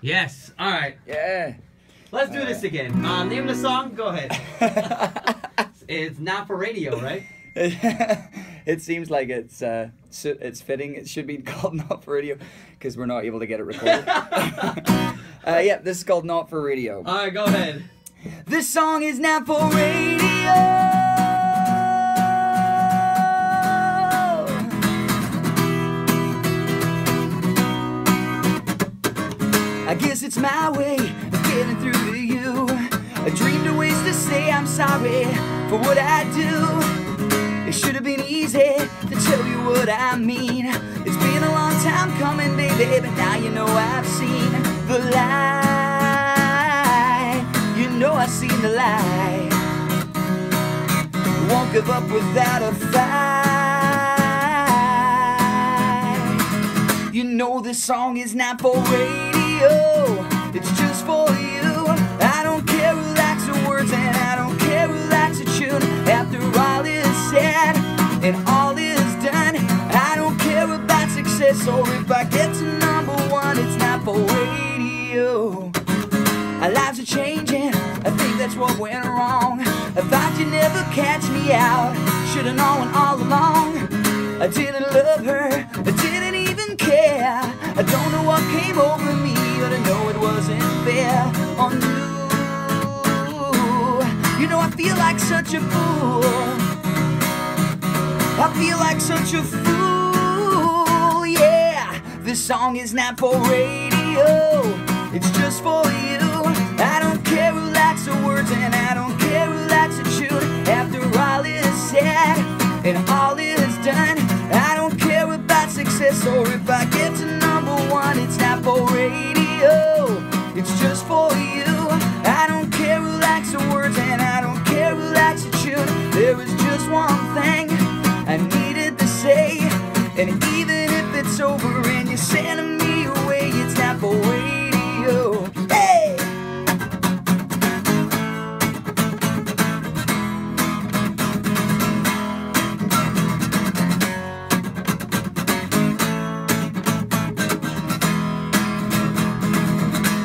Yes. All right. Yeah. Let's do this again. Name the song. Go ahead. It's not for radio, right? It seems like it's fitting. It should be called Not for Radio because we're not able to get it recorded. Yeah, this is called Not for Radio. All right, go ahead. This song is not for radio. I guess it's my way of getting through to you. I dreamed of ways to say I'm sorry for what I do. It should have been easy to tell you what I mean. It's been a long time coming, baby, but now you know I've seen the light. You know I've seen the light. Won't give up without a fight. You know this song is not for radio. It's just for you. I don't care who likes the words and I don't care who likes the tune. After all is said and all is done, I don't care about success or if I get to #1. It's not for radio. Our lives are changing, I think that's what went wrong. I thought you'd never catch me out, should've known all along. I didn't love her, I didn't even care. I don't know what came over me, but I know it wasn't fair on you. You know I feel like such a fool. I feel like such a fool, yeah. This song is not for radio, it's just for you. I don't care who likes the words and I don't care who likes the tune. After all is said and all is done, I don't care about success or if I get to #1. It's not for radio, it's just for you. I don't care who likes the words and I don't care who likes the tune. There is just one thing I needed to say, and even if it's over and you're sending me away, it's not for radio. Hey!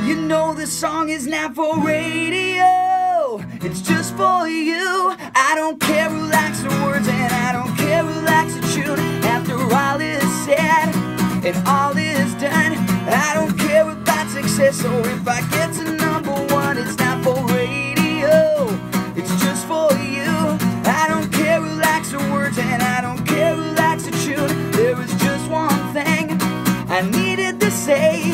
You know this song is not for radio, it's just for you. I don't care who likes the words and I don't care who likes the tune. After all is said and all is done, I don't care about success or if I get to #1. It's not for radio, it's just for you. I don't care who likes the words and I don't care who likes the tune. There is just one thing I needed to say,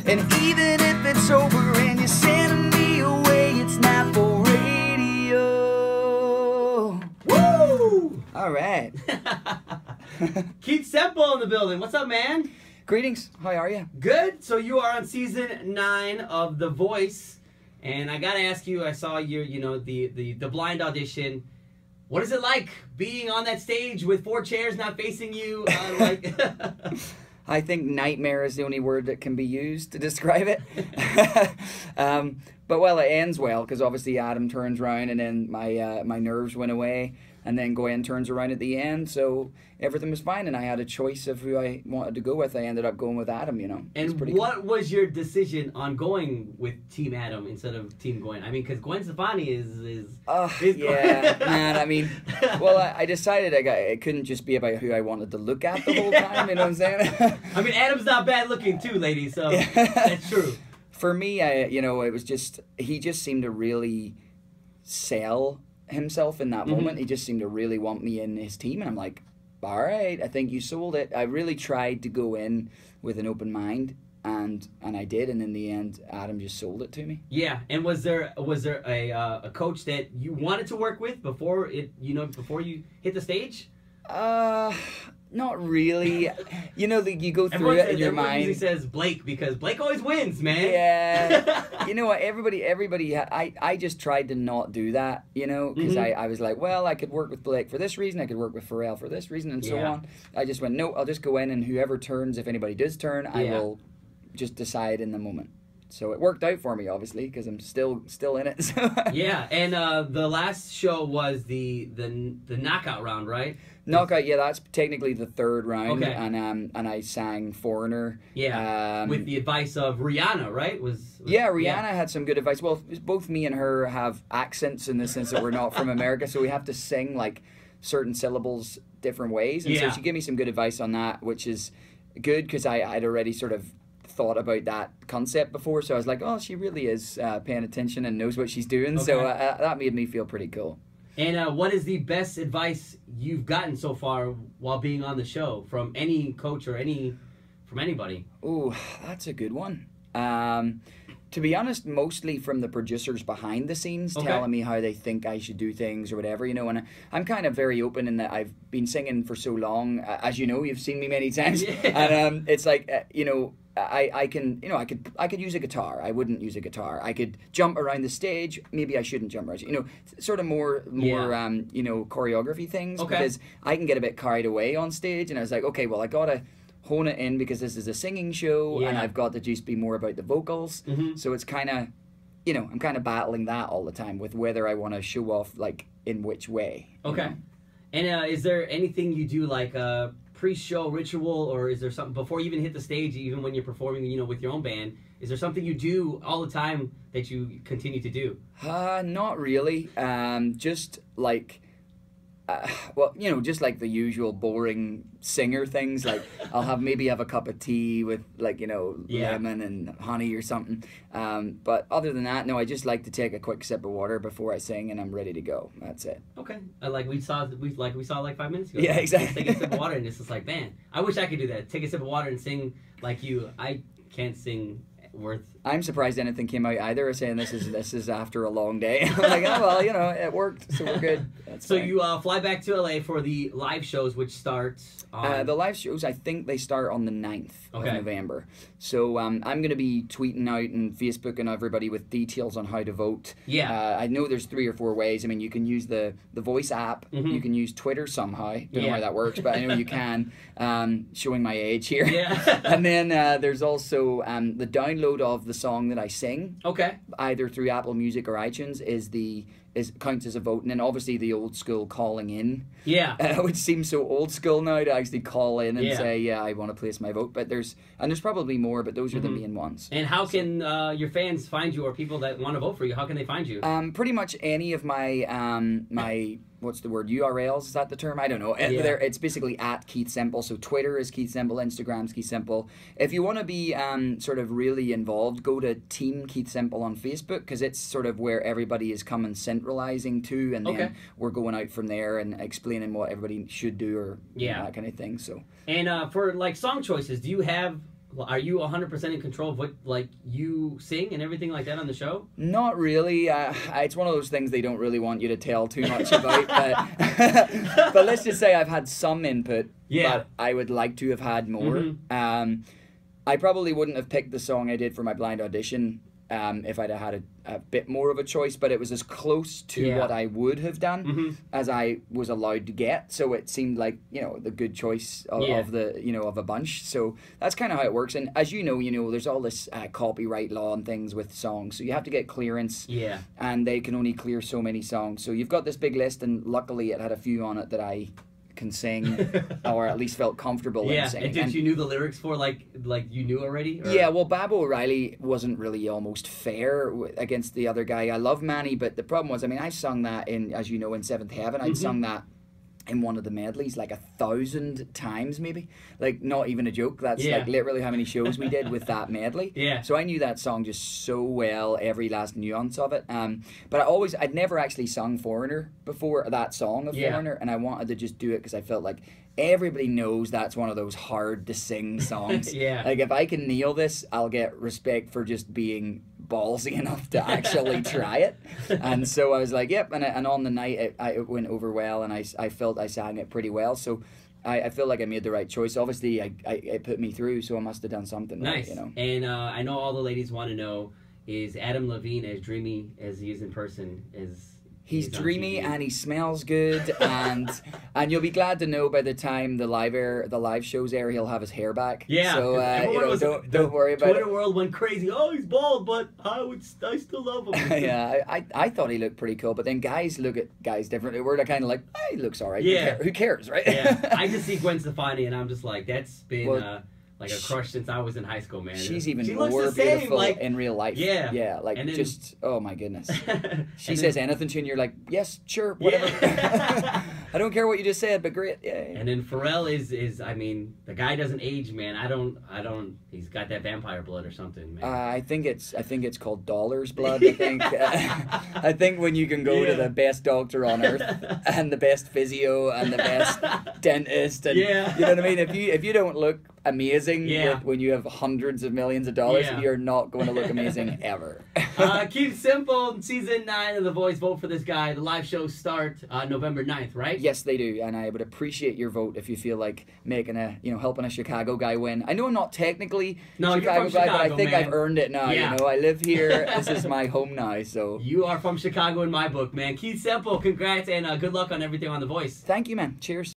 and even if it's over and you're sending me away, it's not for radio. Woo! All right. Keith Semple in the building. What's up, man? Greetings. How are you? Good. So you are on season 9 of The Voice, and I gotta ask you. I saw your, the blind audition. What is it like being on that stage with 4 chairs not facing you? I think nightmare is the only word that can be used to describe it. But well, it ends well because obviously Adam turns around and then my nerves went away, and then Gwen turns around at the end, so everything was fine, and I had a choice of who I wanted to go with. I ended up going with Adam, And what was your decision on going with Team Adam instead of Team Gwen? I mean, because Gwen Stefani is yeah, man. I mean, well, I decided it couldn't just be about who I wanted to look at the whole time. You know what I'm saying? I mean, Adam's not bad looking too, ladies. So that's true. For me, it was just he just seemed to really sell himself in that moment. He just seemed to really want me in his team, and I'm like, all right, I think you sold it. I really tried to go in with an open mind, and I did, and in the end, Adam just sold it to me. Yeah, and was there a coach that you wanted to work with before before you hit the stage? Not really. You go through it in your mind. Everyone usually says Blake because Blake always wins, man. Yeah. You know what? Everybody. I just tried to not do that. Because I was like, well, I could work with Blake for this reason. I could work with Pharrell for this reason, and so on. I just went, no. I'll just go in, and whoever turns, if anybody does turn, I will just decide in the moment. So it worked out for me, obviously, because I'm still in it. So. Yeah, and the last show was the knockout round, right? Knockout, yeah, that's technically the third round. Okay. And I sang Foreigner. Yeah, with the advice of Rihanna, right? Yeah, Rihanna had some good advice. Well, both me and her have accents in the sense that we're not from America, so we have to sing like certain syllables different ways. And so she gave me some good advice on that, which is good because I'd already sort of thought about that concept before. So I was like, oh, she really is paying attention and knows what she's doing. Okay. So that made me feel pretty cool. And what is the best advice you've gotten so far while being on the show from any coach or from anybody? Oh, that's a good one. To be honest, mostly from the producers behind the scenes telling me how they think I should do things or whatever, you know. And I'm kind of very open in that I've been singing for so long. As you know, you've seen me many times. Yeah. And it's like, you know, I could use a guitar. I wouldn't use a guitar. I could jump around the stage. Maybe I shouldn't jump around. You know, sort of more you know, choreography things. Okay. Because I can get a bit carried away on stage. And I was like, okay, well, I gotta hone it in because this is a singing show, and I've got to just be more about the vocals. So it's kind of, you know, I'm kind of battling that all the time with whether I want to show off like in which way. Okay. Know? And is there anything you do like pre-show ritual, or is there something before you even hit the stage, even when you're performing, you know, with your own band? Is there something you do all the time that you continue to do? Not really. Just like. Well, you know, just like the usual boring singer things, like I'll maybe have a cup of tea with like, you know, lemon and honey or something. But other than that, no, I just like to take a quick sip of water before I sing, and I'm ready to go. That's it. Okay. Like we saw like 5 minutes ago. Yeah, exactly. Take a sip of water, and it's just like, man, I wish I could do that. Take a sip of water and sing like you. I can't sing worth. I'm surprised anything came out either, saying this is after a long day. I'm like, oh well, you know, it worked, so we're good. That's so fine. You fly back to LA for the live shows, which starts on... the live shows, I think they start on the 9th of November. So I'm going to be tweeting out and Facebooking everybody with details on how to vote. Yeah. I know there's 3 or 4 ways. I mean, you can use the Voice app. You can use Twitter somehow. Don't know how that works, but I know you can. Showing my age here. Yeah. And then there's also the download of the song that I sing. Okay. Either through Apple Music or iTunes counts as a vote, and then obviously the old school calling in. Yeah. Which seems so old school now to actually call in and say, yeah, I want to place my vote. But there's probably more, but those are the main ones. And how can your fans find you, or people that want to vote for you? How can they find you? Pretty much any of my my what's the word, URLs, is that the term? I don't know. It's basically at Keith Semple. So Twitter is Keith Semple, Instagram's Keith Semple. If you want to be sort of really involved, go to Team Keith Semple on Facebook, because it's sort of where everybody is coming centralizing to, and then we're going out from there and explaining what everybody should do, or that kind of thing. So. And for like song choices, are you 100% in control of what like you sing and everything like that on the show? Not really. It's one of those things they don't really want you to tell too much about. But let's just say I've had some input. Yeah. But I would like to have had more. I probably wouldn't have picked the song I did for my blind audition if I'd have had a bit more of a choice, but it was as close to what I would have done as I was allowed to get. So it seemed like, you know, the good choice of the, you know, of a bunch. So that's kind of how it works. And as you know, there's all this copyright law and things with songs. So you have to get clearance. Yeah. And they can only clear so many songs. So you've got this big list, and luckily it had a few on it that I can sing, or at least felt comfortable in singing. And did you knew the lyrics for like you knew already? Or? Yeah, well, Bab O'Reilly wasn't really almost fair against the other guy. I love Manny, but the problem was, I mean, I sung that in, as you know, in Seventh Heaven. I'd sung that in one of the medleys like 1,000 times, maybe. Like, not even a joke. That's like literally how many shows we did with that medley. Yeah. So I knew that song just so well, every last nuance of it. But I'd never actually sung Foreigner before, that song of Foreigner, and I wanted to just do it because I felt like everybody knows that's one of those hard to sing songs. Like, if I can nail this, I'll get respect for just being ballsy enough to actually try it. And so I was like, yep. And on the night it went over well, and I felt I sang it pretty well. So I feel like I made the right choice. Obviously, it put me through, so I must have done something right, you know. And I know all the ladies want to know, is Adam Levine as dreamy as he is in person? He's on dreamy TV. and he smells good, and you'll be glad to know by the time the live shows air, he'll have his hair back. Yeah, So everyone was, don't worry about Twitter it. world went crazy. Oh, he's bald, but I still love him. Yeah, I thought he looked pretty cool, but then guys look at guys differently. We're kind of like, he looks all right. Yeah. Who cares, right? Yeah, I just see Gwen Stefani, and I'm just like, that's been Well, like a crush since I was in high school, man. She's even she looks more the same, beautiful like, in real life. Yeah. Yeah, like And then- just, oh my goodness. She And says then- anything to you and you're like, yes, sure, whatever. Yeah. I don't care what you just said, but great. Yeah. And then Pharrell is I mean, the guy doesn't age, man. I don't. He's got that vampire blood or something, man. I think it's called Dollar's blood. I think I think when you can go to the best doctor on earth and the best physio and the best dentist, and Yeah. you know what I mean. If you don't look amazing Yeah. when you have hundreds of millions of dollars, Yeah. you're not going to look amazing ever. Keep it simple. Season 9 of The Voice. Vote for this guy. The live shows start November 9th, right? Yes, they do, and I would appreciate your vote if you feel like helping a Chicago guy win. I know I'm not technically No, you're Chicago from guy, but I Chicago, think man. I've earned it now. Yeah. You know, I live here. This is my home now. So You are from Chicago in my book, man. Keith Semple, congrats and good luck on everything on The Voice. thank you, man. Cheers.